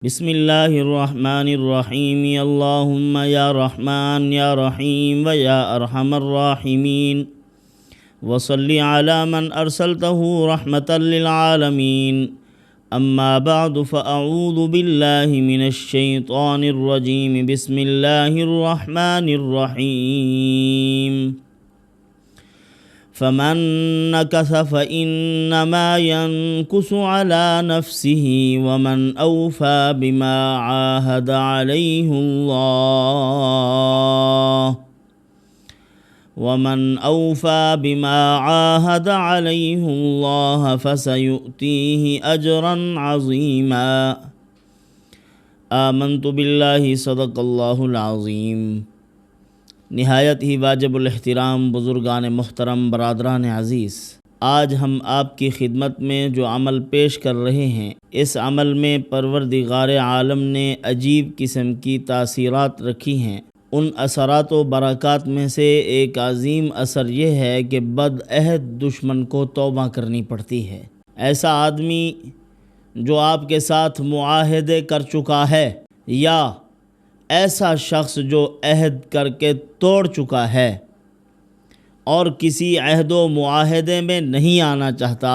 بسم اللہ الرحمن الرحیم اللہم یا رحمن یا رحیم و یا ارحم الراحمین وصلی علی من ارسلتہ رحمتا للعالمین اما بعد فاعوذ باللہ من الشیطان الرجیم بسم اللہ الرحمن الرحیم فمن نكث فإنما ينكث على نفسه ومن أوفى بما عاهد عليه الله فسيؤتيه أجرا عظيما آمنت بالله صدق الله العظيم۔ نہایت ہی واجب الاحترام بزرگان محترم، برادران عزیز، آج ہم آپ کی خدمت میں جو عمل پیش کر رہے ہیں، اس عمل میں پروردگار عالم نے عجیب قسم کی تاثیرات رکھی ہیں۔ ان اثرات و برکات میں سے ایک عظیم اثر یہ ہے کہ بدعہد دشمن کو توبہ کرنی پڑتی ہے۔ ایسا آدمی جو آپ کے ساتھ معاہدے کر چکا ہے، یا ایسا شخص جو عہد کر کے توڑ چکا ہے اور کسی عہد و معاہدے میں نہیں آنا چاہتا،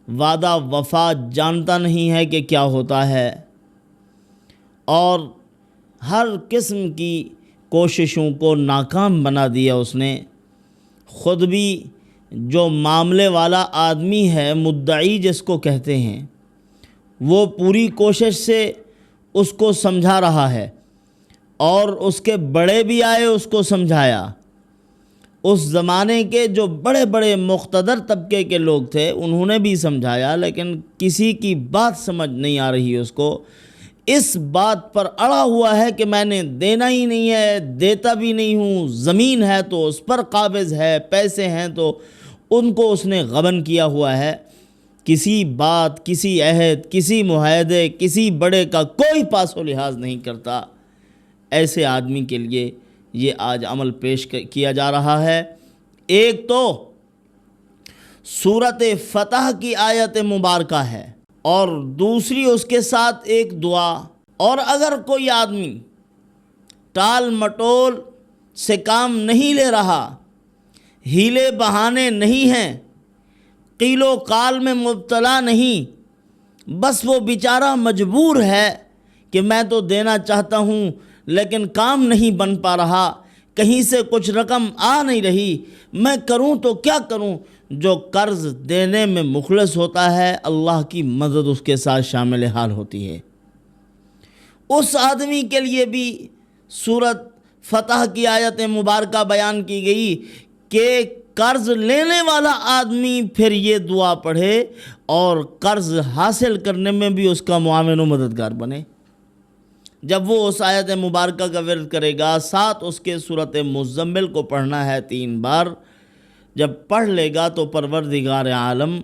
وعدہ وفا جانتا نہیں ہے کہ کیا ہوتا ہے، اور ہر قسم کی کوششوں کو ناکام بنا دیا اس نے، خود بھی جو معاملے والا آدمی ہے، مدعی جس کو کہتے ہیں، وہ پوری کوشش سے اس کو سمجھا رہا ہے، اور اس کے بڑے بھی آئے اس کو سمجھایا۔ اس زمانے کے جو بڑے بڑے مقتدر طبقے کے لوگ تھے انہوں نے بھی سمجھایا، لیکن کسی کی بات سمجھ نہیں آ رہی اس کو۔ اس بات پر اڑا ہوا ہے کہ میں نے دینا ہی نہیں ہے، دیتا بھی نہیں ہوں، زمین ہے تو اس پر قابض ہے، پیسے ہیں تو ان کو اس نے غبن کیا ہوا ہے۔ کسی بات، کسی عہد، کسی معاہدے، کسی بڑے کا کوئی پاس و لحاظ نہیں کرتا۔ ایسے آدمی کے لیے یہ آج عمل پیش کیا جا رہا ہے۔ ایک تو سورۃ فتح کی آیت مبارکہ ہے، اور دوسری اس کے ساتھ ایک دعا۔ اور اگر کوئی آدمی ٹال مٹول سے کام نہیں لے رہا، ہیلے بہانے نہیں ہیں، قیل و قال میں مبتلا نہیں، بس وہ بیچارہ مجبور ہے کہ میں تو دینا چاہتا ہوں لیکن کام نہیں بن پا رہا، کہیں سے کچھ رقم آ نہیں رہی، میں کروں تو کیا کروں؟ جو قرض دینے میں مخلص ہوتا ہے، اللہ کی مدد اس کے ساتھ شامل حال ہوتی ہے۔ اس آدمی کے لیے بھی سورۃ فتح کی آیت مبارکہ بیان کی گئی کہ قرض لینے والا آدمی پھر یہ دعا پڑھے اور قرض حاصل کرنے میں بھی اس کا معاون و مددگار بنے۔ جب وہ اس آیت مبارکہ کا ورد کرے گا، ساتھ اس کے سورۃ مزمل کو پڑھنا ہے 3 بار، جب پڑھ لے گا تو پروردگار عالم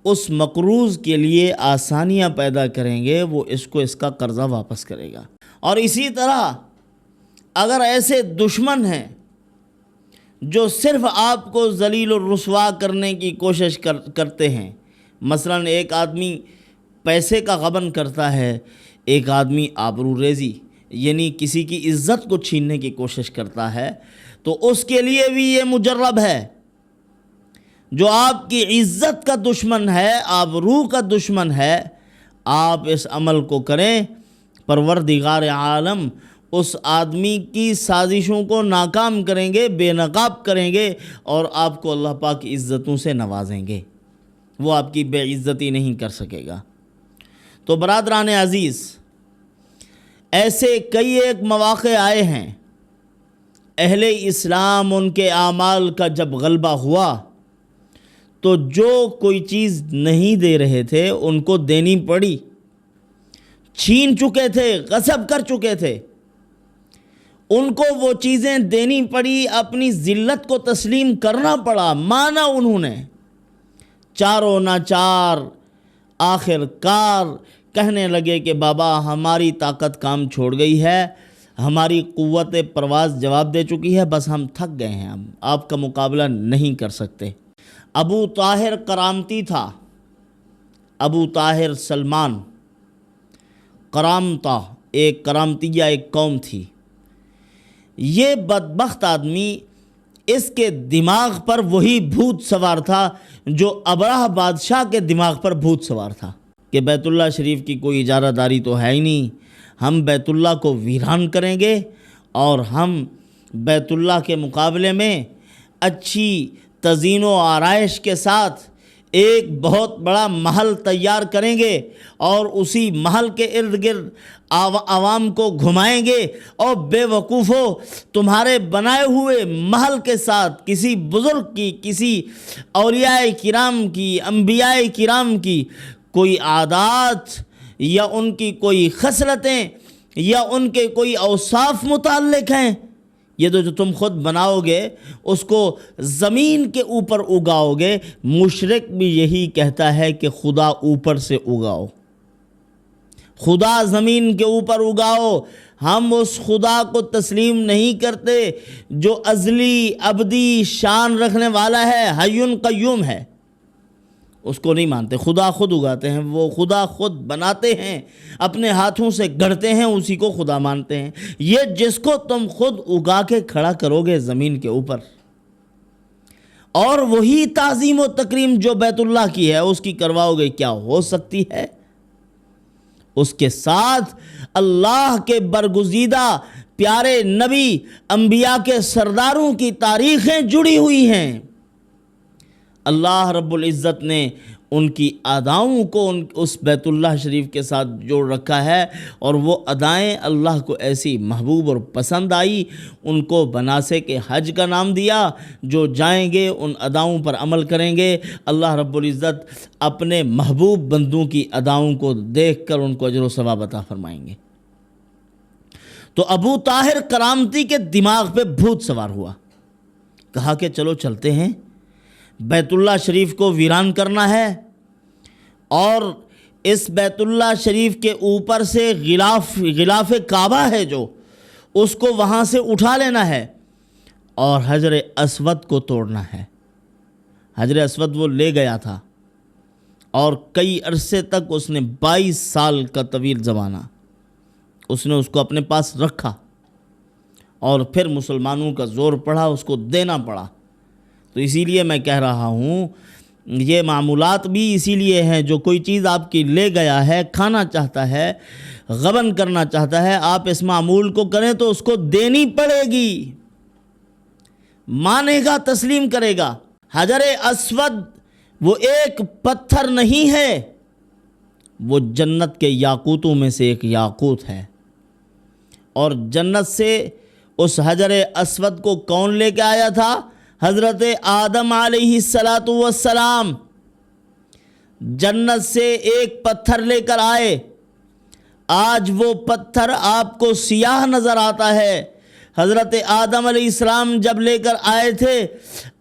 اس مقروض کے لیے آسانیاں پیدا کریں گے، وہ اس کا قرضہ واپس کرے گا۔ اور اسی طرح اگر ایسے دشمن ہیں جو صرف آپ کو ذلیل و رسوا کرنے کی کوشش کرتے ہیں، مثلا ایک آدمی پیسے کا غبن کرتا ہے، ایک آدمی آبرو ریزی یعنی کسی کی عزت کو چھیننے کی کوشش کرتا ہے، تو اس کے لیے بھی یہ مجرب ہے۔ جو آپ کی عزت کا دشمن ہے، آبرو کا دشمن ہے، آپ اس عمل کو کریں، پروردگار عالم اس آدمی کی سازشوں کو ناکام کریں گے، بے نقاب کریں گے، اور آپ کو اللہ پاک عزتوں سے نوازیں گے، وہ آپ کی بے عزتی نہیں کر سکے گا۔ تو برادران عزیز، ایسے کئی ایک مواقع آئے ہیں، اہل اسلام ان کے اعمال کا جب غلبہ ہوا تو جو کوئی چیز نہیں دے رہے تھے ان کو دینی پڑی، چھین چکے تھے، غصب کر چکے تھے، ان کو وہ چیزیں دینی پڑی، اپنی ذلت کو تسلیم کرنا پڑا، مانا انہوں نے، چاروں ناچار آخر کار کہنے لگے کہ بابا ہماری طاقت کام چھوڑ گئی ہے، ہماری قوت پرواز جواب دے چکی ہے، بس ہم تھک گئے ہیں، ہم آپ کا مقابلہ نہیں کر سکتے۔ ابو طاہر کرامتی تھا، ابو طاہر سلمان، کرامتا، ایک کرامتیہ ایک قوم تھی. یہ بدبخت آدمی، اس کے دماغ پر وہی بھوت سوار تھا جو ابرہہ بادشاہ کے دماغ پر بھوت سوار تھا کہ بیت اللہ شریف کی کوئی اجارہ داری تو ہے ہی نہیں، ہم بیت اللہ کو ویران کریں گے اور ہم بیت اللہ کے مقابلے میں اچھی تزئین و آرائش کے ساتھ ایک بہت بڑا محل تیار کریں گے اور اسی محل کے ارد گرد عوام کو گھمائیں گے. اور بے وقوفو، تمہارے بنائے ہوئے محل کے ساتھ کسی بزرگ کی، کسی اولیاء کرام کی، انبیاء کرام کی کوئی عادات یا ان کی کوئی خصلتیں یا ان کے کوئی اوصاف متعلق ہیں، یہ جو تم خود بناؤ گے اس کو زمین کے اوپر اگاؤ گے. مشرک بھی یہی کہتا ہے کہ خدا اوپر سے اگاؤ، خدا زمین کے اوپر اگاؤ. ہم اس خدا کو تسلیم نہیں کرتے جو ازلی ابدی شان رکھنے والا ہے، حی قیوم ہے، اس کو نہیں مانتے. خدا خود اگاتے ہیں، وہ خدا خود بناتے ہیں، اپنے ہاتھوں سے گڑھتے ہیں، اسی کو خدا مانتے ہیں. یہ جس کو تم خود اگا کے کھڑا کرو گے زمین کے اوپر، اور وہی تعظیم و تکریم جو بیت اللہ کی ہے اس کی کرواؤ گے، کیا ہو سکتی ہے؟ اس کے ساتھ اللہ کے برگزیدہ پیارے نبی، انبیاء کے سرداروں کی تاریخیں جڑی ہوئی ہیں. اللہ رب العزت نے ان کی اداؤں کو اس بیت اللہ شریف کے ساتھ جوڑ رکھا ہے، اور وہ ادائیں اللہ کو ایسی محبوب اور پسند آئی، ان کو مناسک حج کا نام دیا. جو جائیں گے ان اداؤں پر عمل کریں گے، اللہ رب العزت اپنے محبوب بندوں کی اداؤں کو دیکھ کر ان کو اجر و ثواب عطا فرمائیں گے. تو ابو طاہر کرامتی کے دماغ پہ بھوت سوار ہوا، کہا کہ چلو چلتے ہیں، بیت اللہ شریف کو ویران کرنا ہے اور اس بیت اللہ شریف کے اوپر سے غلاف کعبہ ہے جو، اس کو وہاں سے اٹھا لینا ہے اور حجر اسود کو توڑنا ہے. حجر اسود وہ لے گیا تھا اور کئی عرصے تک اس نے 22 سال کا طویل زمانہ اس نے اس کو اپنے پاس رکھا، اور پھر مسلمانوں کا زور پڑا، اس کو دینا پڑا. تو اسی لیے میں کہہ رہا ہوں، یہ معمولات بھی اسی لیے ہیں، جو کوئی چیز آپ کی لے گیا ہے، کھانا چاہتا ہے، غبن کرنا چاہتا ہے، آپ اس معمول کو کریں تو اس کو دینی پڑے گی، مانے گا، تسلیم کرے گا. حجر اسود وہ ایک پتھر نہیں ہے، وہ جنت کے یاقوتوں میں سے ایک یاقوت ہے. اور جنت سے اس حجر اسود کو کون لے کے آیا تھا؟ حضرت آدم علیہ السلام جنت سے ایک پتھر لے کر آئے. آج وہ پتھر آپ کو سیاہ نظر آتا ہے، حضرت آدم علیہ السلام جب لے کر آئے تھے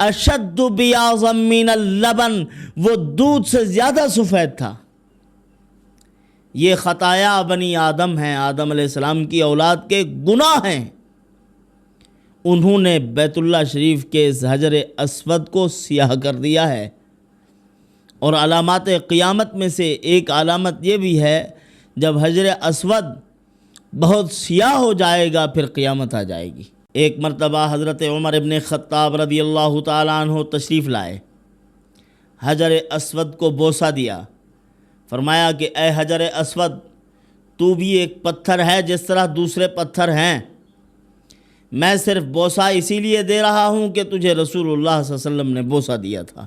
اشد بیاضا من اللبن، وہ دودھ سے زیادہ سفید تھا. یہ خطایا بنی آدم ہیں، آدم علیہ السلام کی اولاد کے گناہ ہیں. انہوں نے بیت اللہ شریف کے اس حجر اسود کو سیاہ کر دیا ہے. اور علامات قیامت میں سے ایک علامت یہ بھی ہے، جب حجر اسود بہت سیاہ ہو جائے گا پھر قیامت آ جائے گی. ایک مرتبہ حضرت عمر ابن خطاب رضی اللہ تعالیٰ عنہ تشریف لائے، حجر اسود کو بوسہ دیا، فرمایا کہ اے حجر اسود، تو بھی ایک پتھر ہے جس طرح دوسرے پتھر ہیں، میں صرف بوسہ اسی لیے دے رہا ہوں کہ تجھے رسول اللہ صلی اللہ علیہ وسلم نے بوسہ دیا تھا.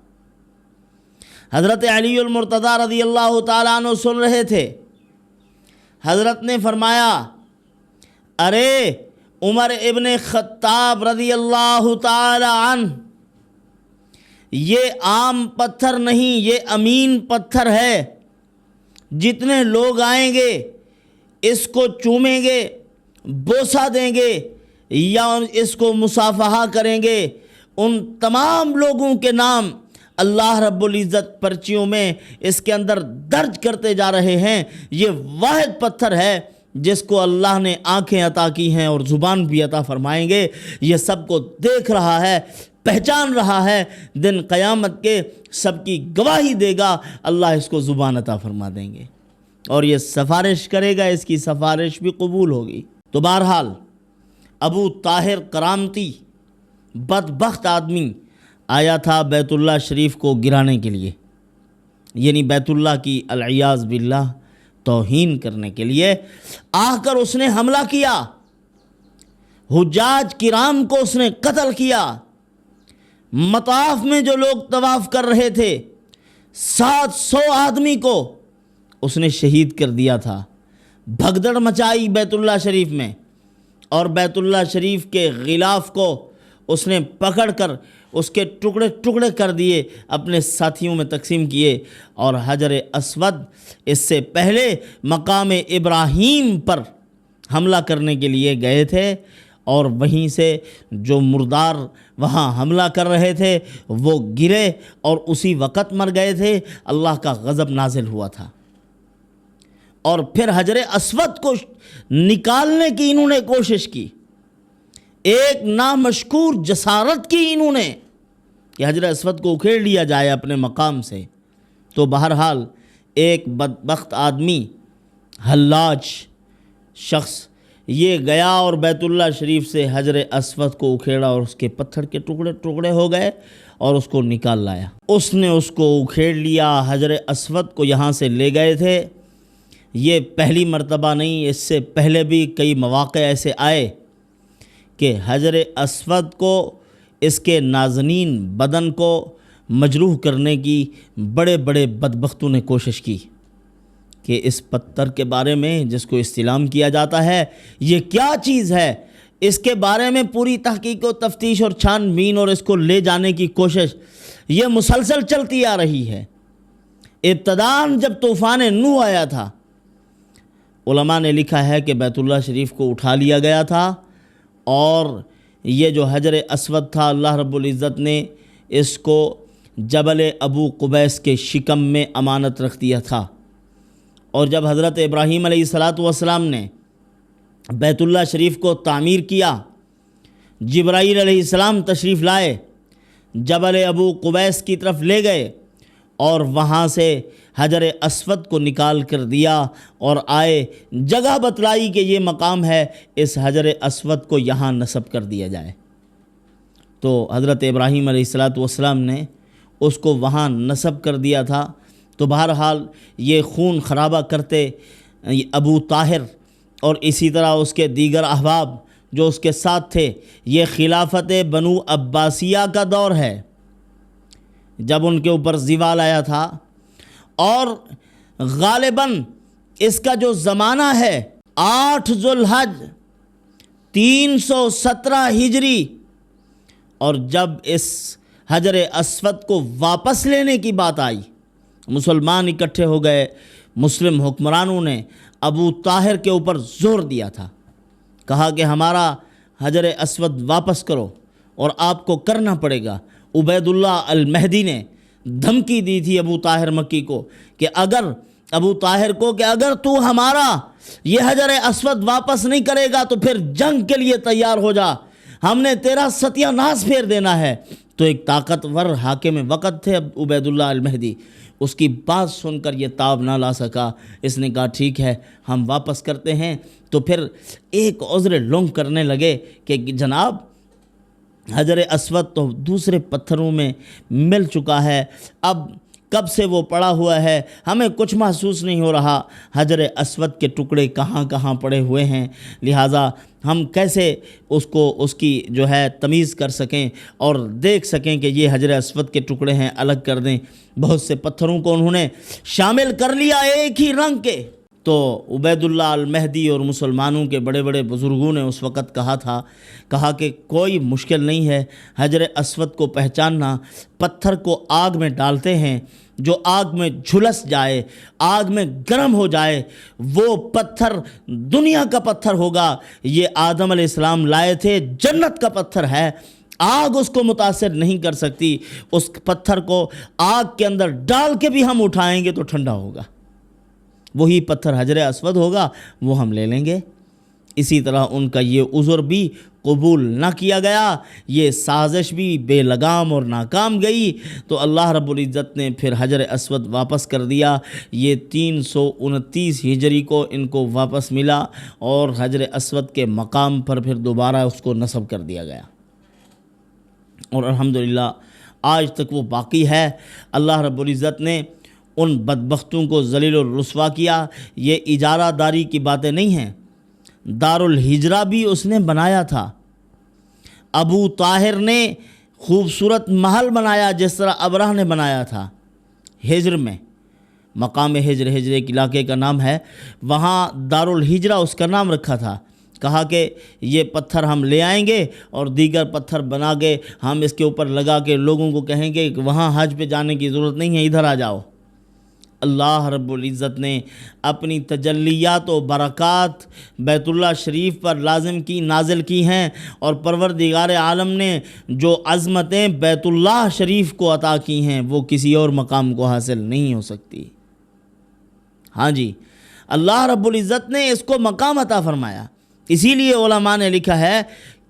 حضرت علی المرتضیٰ رضی اللہ تعالیٰ عنہ سن رہے تھے. حضرت نے فرمایا، ارے عمر ابن خطاب رضی اللہ تعالیٰ عنہ، یہ عام پتھر نہیں، یہ امین پتھر ہے. جتنے لوگ آئیں گے اس کو چومیں گے، بوسہ دیں گے یا اس کو مصافحہ کریں گے، ان تمام لوگوں کے نام اللہ رب العزت پرچیوں میں اس کے اندر درج کرتے جا رہے ہیں. یہ واحد پتھر ہے جس کو اللہ نے آنکھیں عطا کی ہیں اور زبان بھی عطا فرمائیں گے. یہ سب کو دیکھ رہا ہے، پہچان رہا ہے، دن قیامت کے سب کی گواہی دے گا، اللہ اس کو زبان عطا فرما دیں گے. اور یہ سفارش کرے گا، اس کی سفارش بھی قبول ہوگی۔ تو بہرحال ابو طاہر کرامتی بدبخت آدمی آیا تھا بیت اللہ شریف کو گرانے کے لیے، یعنی بیت اللہ کی العیاذ باللہ توہین کرنے کے لیے آ کر اس نے حملہ کیا، حجاج کرام کو اس نے قتل کیا۔ مطاف میں جو لوگ طواف کر رہے تھے 700 آدمی کو اس نے شہید کر دیا تھا۔ بھگدڑ مچائی بیت اللہ شریف میں، اور بیت اللہ شریف کے غلاف کو اس نے پکڑ کر اس کے ٹکڑے ٹکڑے کر دیے، اپنے ساتھیوں میں تقسیم کیے، اور حجر اسود اس سے پہلے مقام ابراہیم پر حملہ کرنے کے لیے گئے تھے، اور وہیں سے جو مردار وہاں حملہ کر رہے تھے وہ گرے اور اسی وقت مر گئے تھے۔ اللہ کا غضب نازل ہوا تھا، اور پھر حجر اسود کو نکالنے کی انہوں نے کوشش کی، ایک نامشکور جسارت کی انہوں نے کہ حجر اسود کو اکھیڑ لیا جائے اپنے مقام سے۔ تو بہرحال ایک بدبخت آدمی، حلاج شخص، یہ گیا اور بیت اللہ شریف سے حجر اسود کو اکھیڑا، اور اس کے پتھر کے ٹکڑے ٹکڑے ہو گئے اور اس کو نکال لایا۔ اس نے اس کو اکھیڑ لیا، حجر اسود کو یہاں سے لے گئے تھے۔ یہ پہلی مرتبہ نہیں، اس سے پہلے بھی کئی مواقع ایسے آئے کہ حجر اسود کو، اس کے نازنین بدن کو مجروح کرنے کی بڑے بڑے بدبختوں نے کوشش کی کہ اس پتھر کے بارے میں جس کو استلام کیا جاتا ہے یہ کیا چیز ہے، اس کے بارے میں پوری تحقیق و تفتیش اور چھان بین اور اس کو لے جانے کی کوشش یہ مسلسل چلتی آ رہی ہے۔ ابتداً جب طوفان نوح آیا تھا، علماء نے لکھا ہے کہ بیت اللہ شریف کو اٹھا لیا گیا تھا، اور یہ جو حجر اسود تھا اللہ رب العزت نے اس کو جبل ابو قبیس کے شکم میں امانت رکھ دیا تھا۔ اور جب حضرت ابراہیم علیہ السلام نے بیت اللہ شریف کو تعمیر کیا، جبرائیل علیہ السلام تشریف لائے، جبل ابو قبیس کی طرف لے گئے، اور وہاں سے حجر اسود کو نکال کر دیا، اور آئے جگہ بتلائی کہ یہ مقام ہے، اس حجر اسود کو یہاں نصب کر دیا جائے۔ تو حضرت ابراہیم علیہ السلام نے اس کو وہاں نصب کر دیا تھا۔ تو بہرحال یہ خون خرابہ کرتے ابو طاہر اور اسی طرح اس کے دیگر احباب جو اس کے ساتھ تھے، یہ خلافت بنو عباسیہ کا دور ہے جب ان کے اوپر زوال آیا تھا، اور غالباً اس کا جو زمانہ ہے 8 ذوالحج 317 ہجری، اور جب اس حجر اسود کو واپس لینے کی بات آئی، مسلمان اکٹھے ہو گئے، مسلم حکمرانوں نے ابو طاہر کے اوپر زور دیا تھا، کہا کہ ہمارا حجر اسود واپس کرو، اور آپ کو کرنا پڑے گا۔ عبید اللہ المہدی نے دھمکی دی تھی ابو طاہر مکی کو کہ اگر تو ہمارا یہ حجر اسود واپس نہیں کرے گا تو پھر جنگ کے لیے تیار ہو جا، ہم نے تیرا ستیہ ناش پھیر دینا ہے۔ تو ایک طاقتور حاکم وقت تھے عبید اللہ المہدی، اس کی بات سن کر یہ تاب نہ لا سکا، اس نے کہا ٹھیک ہے ہم واپس کرتے ہیں۔ تو پھر ایک عذر لونگ کرنے لگے کہ جناب حجر اسود تو دوسرے پتھروں میں مل چکا ہے، اب کب سے وہ پڑا ہوا ہے، ہمیں کچھ محسوس نہیں ہو رہا، حجر اسود کے ٹکڑے کہاں کہاں پڑے ہوئے ہیں، لہٰذا ہم کیسے اس کی جو ہے تمیز کر سکیں اور دیکھ سکیں کہ یہ حجر اسود کے ٹکڑے ہیں، الگ کر دیں۔ بہت سے پتھروں کو انہوں نے شامل کر لیا ایک ہی رنگ کے۔ تو عبید اللہ المہدی اور مسلمانوں کے بڑے بڑے بزرگوں نے اس وقت کہا کہ کوئی مشکل نہیں ہے حجر اسود کو پہچاننا، پتھر کو آگ میں ڈالتے ہیں، جو آگ میں جھلس جائے، آگ میں گرم ہو جائے، وہ پتھر دنیا کا پتھر ہوگا۔ یہ آدم علیہ السلام لائے تھے، جنت کا پتھر ہے، آگ اس کو متاثر نہیں کر سکتی۔ اس پتھر کو آگ کے اندر ڈال کے بھی ہم اٹھائیں گے تو ٹھنڈا ہوگا، وہی پتھر حجر اسود ہوگا، وہ ہم لے لیں گے۔ اسی طرح ان کا یہ عذر بھی قبول نہ کیا گیا، یہ سازش بھی بے لگام اور ناکام گئی، تو اللہ رب العزت نے پھر حجر اسود واپس کر دیا۔ یہ 329 ہجری کو ان کو واپس ملا اور حجر اسود کے مقام پر پھر دوبارہ اس کو نصب کر دیا گیا، اور الحمدللہ آج تک وہ باقی ہے۔ اللہ رب العزت نے ان بدبختوں کو ذلیل و رسوا کیا۔ یہ اجارہ داری کی باتیں نہیں ہیں، دارالہجرہ بھی اس نے بنایا تھا۔ ابو طاہر نے خوبصورت محل بنایا جس طرح ابرہ نے بنایا تھا ہجر میں، مقام ہجر ایک علاقے کا نام ہے، وہاں دارالہجرہ اس کا نام رکھا تھا۔ کہا کہ یہ پتھر ہم لے آئیں گے اور دیگر پتھر بنا کے ہم اس کے اوپر لگا کے لوگوں کو کہیں گے کہ وہاں حج پہ جانے کی ضرورت نہیں ہے، ادھر آ جاؤ۔ اللہ رب العزت نے اپنی تجلیات و برکات بیت اللہ شریف پر نازل کی ہیں، اور پروردگار عالم نے جو عظمتیں بیت اللہ شریف کو عطا کی ہیں وہ کسی اور مقام کو حاصل نہیں ہو سکتی۔ ہاں جی، اللہ رب العزت نے اس کو مقام عطا فرمایا۔ اسی لیے علماء نے لکھا ہے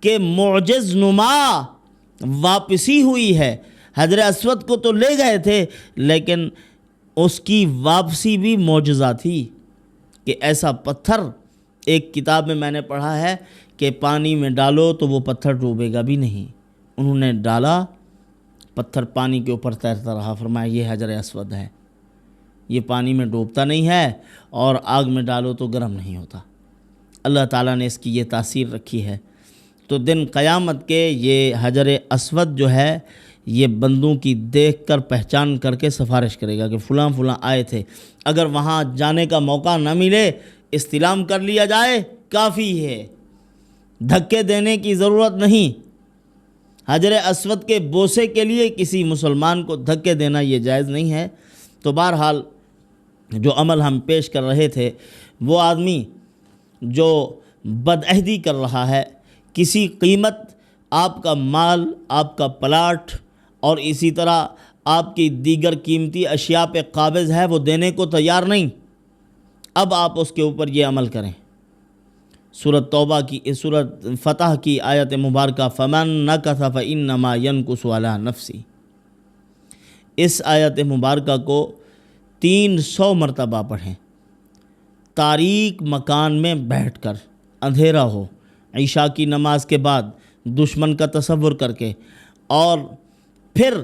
کہ معجز نما واپسی ہوئی ہے۔ حجر اسود کو تو لے گئے تھے لیکن اس کی واپسی بھی معجزہ تھی، کہ ایسا پتھر، ایک کتاب میں نے پڑھا ہے کہ پانی میں ڈالو تو وہ پتھر ڈوبے گا بھی نہیں۔ انہوں نے ڈالا، پتھر پانی کے اوپر تیرتا رہا، فرمایا یہ حجر اسود ہے، یہ پانی میں ڈوبتا نہیں ہے اور آگ میں ڈالو تو گرم نہیں ہوتا۔ اللہ تعالیٰ نے اس کی یہ تاثیر رکھی ہے۔ تو دن قیامت کے یہ حجر اسود جو ہے یہ بندوں کی دیکھ کر پہچان کر کے سفارش کرے گا کہ فلاں فلاں آئے تھے۔ اگر وہاں جانے کا موقع نہ ملے، استلام کر لیا جائے کافی ہے، دھکے دینے کی ضرورت نہیں۔ حجر اسود کے بوسے کے لیے کسی مسلمان کو دھکے دینا یہ جائز نہیں ہے۔ تو بہرحال جو عمل ہم پیش کر رہے تھے، وہ آدمی جو بدعہدی کر رہا ہے، کسی قیمت آپ کا مال، آپ کا پلاٹ اور اسی طرح آپ کی دیگر قیمتی اشیاء پہ قابض ہے، وہ دینے کو تیار نہیں، اب آپ اس کے اوپر یہ عمل کریں۔ سورۃ توبہ کی، سورۃ فتح کی آیت مبارکہ فمن نکث فانما ینکث علی نفسہ، اس آیت مبارکہ کو 300 مرتبہ پڑھیں، تاریک مکان میں بیٹھ کر، اندھیرا ہو، عشاء کی نماز کے بعد دشمن کا تصور کر کے، اور پھر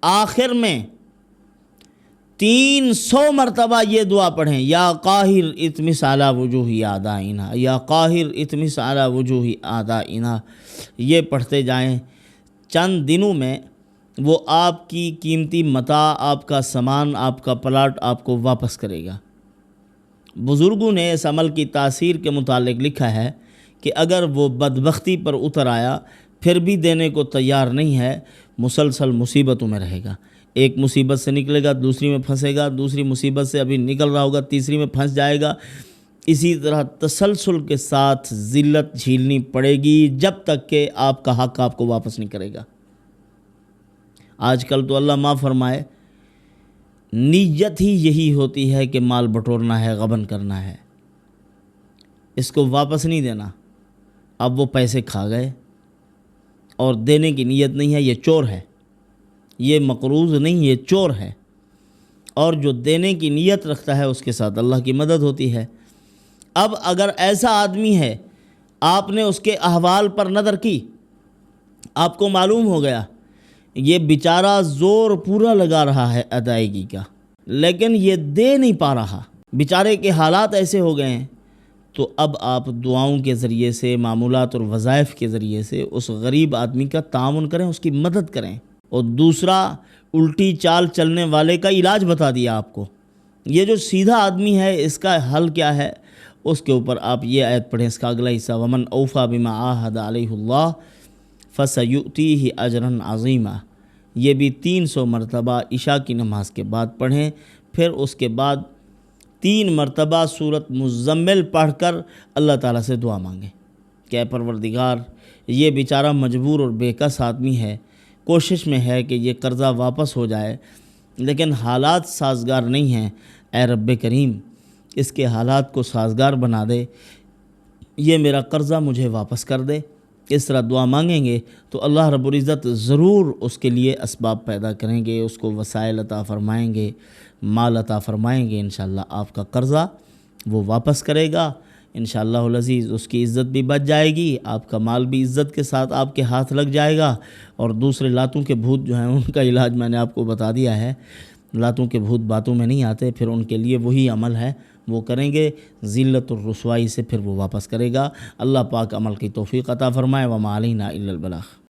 آخر میں 300 مرتبہ یہ دعا پڑھیں، یا قاہر اطمس علی وجوہ اعدائنا، یا قاہر اطمس علی وجوہ اعدائنا، یہ پڑھتے جائیں۔ چند دنوں میں وہ آپ کی قیمتی متاع، آپ کا سامان، آپ کا پلاٹ آپ کو واپس کرے گا۔ بزرگوں نے اس عمل کی تاثیر کے متعلق لکھا ہے کہ اگر وہ بدبختی پر اتر آیا پھر بھی دینے کو تیار نہیں ہے، مسلسل مصیبتوں میں رہے گا۔ ایک مصیبت سے نکلے گا، دوسری میں پھنسے گا، دوسری مصیبت سے ابھی نکل رہا ہوگا، تیسری میں پھنس جائے گا، اسی طرح تسلسل کے ساتھ ذلت جھیلنی پڑے گی جب تک کہ آپ کا حق آپ کو واپس نہیں کرے گا۔ آج کل تو اللہ معاف فرمائے، نیت ہی یہی ہوتی ہے کہ مال بٹورنا ہے، غبن کرنا ہے، اس کو واپس نہیں دینا۔ اب وہ پیسے کھا گئے اور دینے کی نیت نہیں ہے، یہ چور ہے، یہ مقروض نہیں، یہ چور ہے۔ اور جو دینے کی نیت رکھتا ہے اس کے ساتھ اللہ کی مدد ہوتی ہے۔ اب اگر ایسا آدمی ہے، آپ نے اس کے احوال پر نظر کی، آپ کو معلوم ہو گیا یہ بیچارہ زور پورا لگا رہا ہے ادائیگی کا، لیکن یہ دے نہیں پا رہا، بیچارے کے حالات ایسے ہو گئے ہیں، تو اب آپ دعاؤں کے ذریعے سے، معمولات اور وظائف کے ذریعے سے اس غریب آدمی کا تعاون کریں، اس کی مدد کریں۔ اور دوسرا، الٹی چال چلنے والے کا علاج بتا دیا آپ کو۔ یہ جو سیدھا آدمی ہے اس کا حل کیا ہے، اس کے اوپر آپ یہ آیت پڑھیں، اس کا اگلا حصہ وَمَنْ أَوْفَى بِمَا عَاهَدَ عَلَيْهُ اللَّهُ فَسَيُؤْتِيهِ أَجْرًا عَظِيمًا، یہ بھی 300 مرتبہ عشاء کی نماز کے بعد پڑھیں۔ پھر اس کے بعد 3 مرتبہ سورۃ مزمل پڑھ کر اللہ تعالیٰ سے دعا مانگیں کہ اے پروردگار، یہ بیچارہ مجبور اور بے کس آدمی ہے، کوشش میں ہے کہ یہ قرضہ واپس ہو جائے، لیکن حالات سازگار نہیں ہیں۔ اے رب کریم، اس کے حالات کو سازگار بنا دے، یہ میرا قرضہ مجھے واپس کر دے، اس طرح دعا مانگیں گے تو اللہ رب العزت ضرور اس کے لیے اسباب پیدا کریں گے، اس کو وسائل عطا فرمائیں گے، مال عطا فرمائیں گے۔ انشاءاللہ آپ کا قرضہ وہ واپس کرے گا انشاءاللہ العزیز، اس کی عزت بھی بچ جائے گی، آپ کا مال بھی عزت کے ساتھ آپ کے ہاتھ لگ جائے گا، اور دوسرے لاتوں کے بھوت جو ہیں ان کا علاج میں نے آپ کو بتا دیا ہے۔ لاتوں کے بھوت باتوں میں نہیں آتے، پھر ان کے لیے وہی عمل ہے، وہ کریں گے، ذلت الرسوائی سے پھر وہ واپس کرے گا۔ اللہ پاک عمل کی توفیق عطا فرمائے۔ وما علینا الا البلاغ۔